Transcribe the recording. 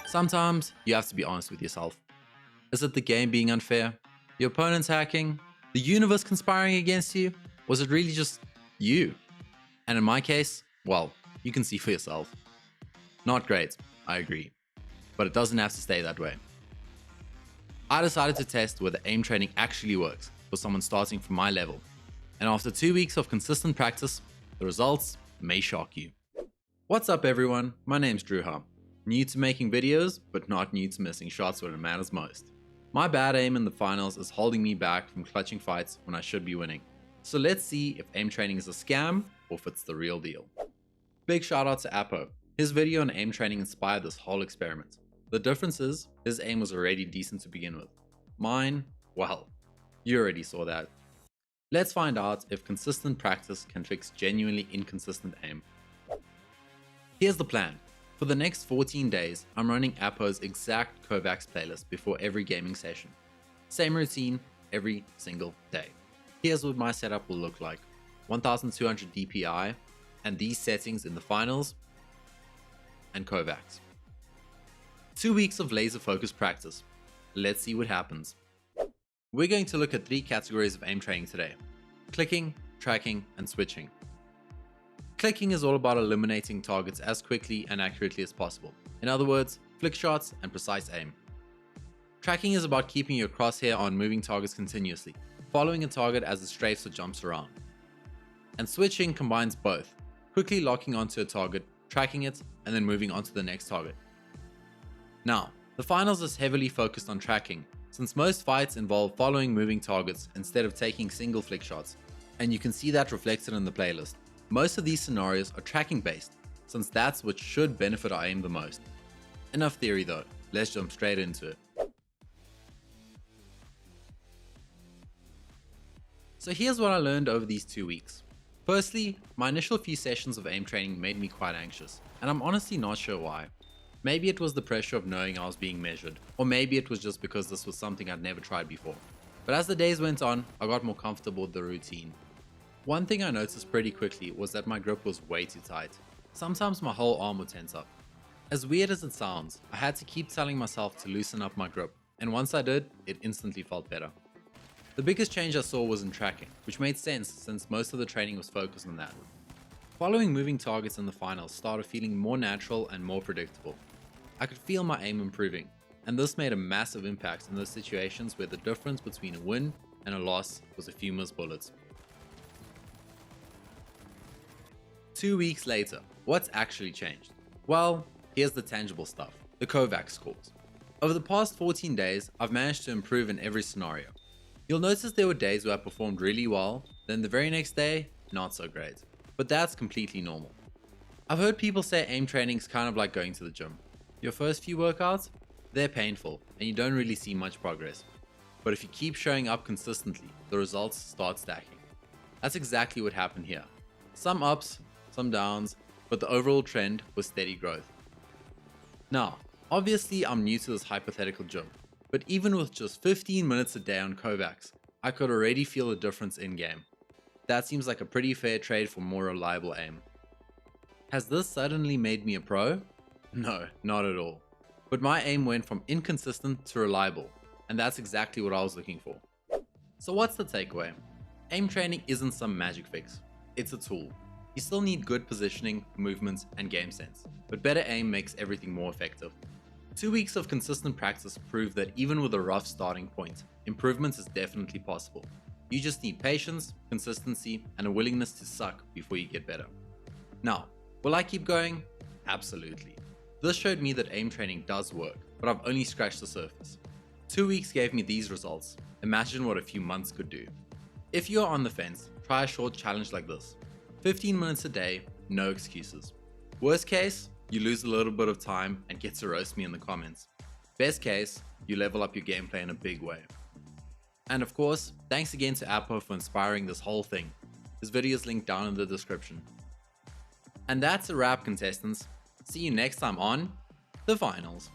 Sometimes you have to be honest with yourself. Is it the game being unfair? Your opponent's hacking? The universe conspiring against you? Was it really just you? And in my case, well, you can see for yourself. Not great, I agree. But it doesn't have to stay that way. I decided to test whether aim training actually works for someone starting from my level. And after 2 weeks of consistent practice, the results may shock you. What's up everyone, my name's Druha. New to making videos, but not new to missing shots when it matters most. My bad aim in the finals is holding me back from clutching fights when I should be winning. So let's see if aim training is a scam or if it's the real deal. Big shout out to Appoh. His video on aim training inspired this whole experiment. The difference is, his aim was already decent to begin with. Mine, well, you already saw that. Let's find out if consistent practice can fix genuinely inconsistent aim. Here's the plan. For the next 14 days, I'm running Appoh's exact KovaaK playlist before every gaming session. Same routine every single day. Here's what my setup will look like. 1200 DPI, and these settings in the finals, and KovaaK's. 2 weeks of laser focused practice. Let's see what happens. We're going to look at 3 categories of aim training today: clicking, tracking, and switching. Clicking is all about eliminating targets as quickly and accurately as possible. In other words, flick shots and precise aim. Tracking is about keeping your crosshair on moving targets continuously, following a target as it strafes or jumps around. And switching combines both, quickly locking onto a target, tracking it, and then moving on to the next target. Now, the finals is heavily focused on tracking, since most fights involve following moving targets instead of taking single flick shots, and you can see that reflected in the playlist. Most of these scenarios are tracking based, since that's what should benefit our aim the most. Enough theory though, let's jump straight into it. So here's what I learned over these 2 weeks. Firstly, my initial few sessions of aim training made me quite anxious, and I'm honestly not sure why. Maybe it was the pressure of knowing I was being measured, or maybe it was just because this was something I'd never tried before. But as the days went on, I got more comfortable with the routine. One thing I noticed pretty quickly was that my grip was way too tight. Sometimes my whole arm would tense up. As weird as it sounds, I had to keep telling myself to loosen up my grip, and once I did, it instantly felt better. The biggest change I saw was in tracking, which made sense since most of the training was focused on that. Following moving targets in the finals started feeling more natural and more predictable. I could feel my aim improving, and this made a massive impact in those situations where the difference between a win and a loss was a few missed bullets. 2 weeks later, what's actually changed? Well, here's the tangible stuff, the KovaaK scores. Over the past 14 days, I've managed to improve in every scenario. You'll notice there were days where I performed really well, then the very next day, not so great. But that's completely normal. I've heard people say aim training is kind of like going to the gym. Your first few workouts, they're painful and you don't really see much progress. But if you keep showing up consistently, the results start stacking. That's exactly what happened here. Some ups, some downs, but the overall trend was steady growth. Now, obviously I'm new to this hypothetical gym, but even with just 15 minutes a day on KovaaK's, I could already feel a difference in game. That seems like a pretty fair trade for more reliable aim. Has this suddenly made me a pro? No, not at all. But my aim went from inconsistent to reliable, and that's exactly what I was looking for. So what's the takeaway? Aim training isn't some magic fix, it's a tool. You still need good positioning, movement, and game sense, but better aim makes everything more effective. 2 weeks of consistent practice prove that even with a rough starting point, improvement is definitely possible. You just need patience, consistency, and a willingness to suck before you get better. Now, will I keep going? Absolutely. This showed me that aim training does work, but I've only scratched the surface. 2 weeks gave me these results. Imagine what a few months could do. If you are on the fence, try a short challenge like this. 15 minutes a day, no excuses. Worst case, you lose a little bit of time and get to roast me in the comments. Best case, you level up your gameplay in a big way. And of course, thanks again to Appoh for inspiring this whole thing. His video is linked down in the description. And that's a wrap, contestants. See you next time on the finals.